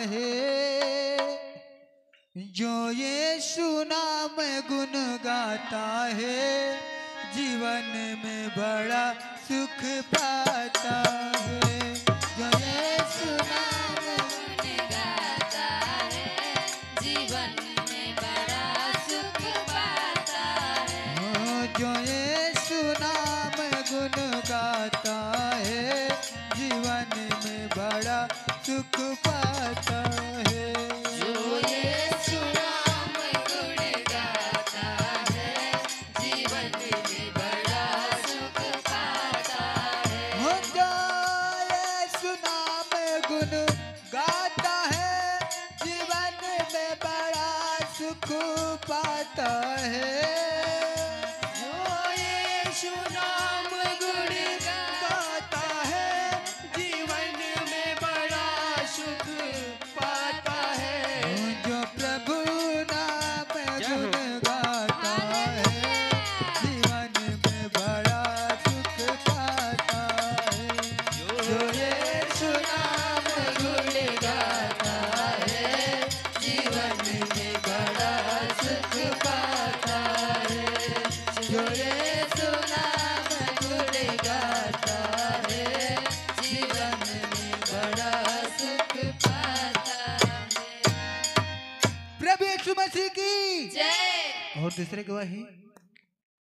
है, जो यीशु नाम गुण गाता है, जीवन में बड़ा सुख पाता है। जो यीशु नाम गुण गाता है, जीवन में बड़ा सुख पाता है। जो यीशु नाम गुण गाता है, जीवन में बड़ा सुख पाता है। जो यीशु नाम गुण गाता है, जीवन में बड़ा सुख पाता है। जो यीशु नाम गुण गाता है, जीवन में बड़ा सुख पाता है। यीशु नाम गुण गाता है, जीवन में बड़ा सुख पाता है। जो प्रभु नाम गुण गाता है, जीवन में बड़ा सुख पाता है। जो यीशु नाम गुण गाता है, जीवन में बड़ा सुख पाता है। जो यीशु नाम गुण गाता है, जीवन में बड़ा सुख पाता है। प्रभु यीशु मसीह की जय। और दूसरे गवाही।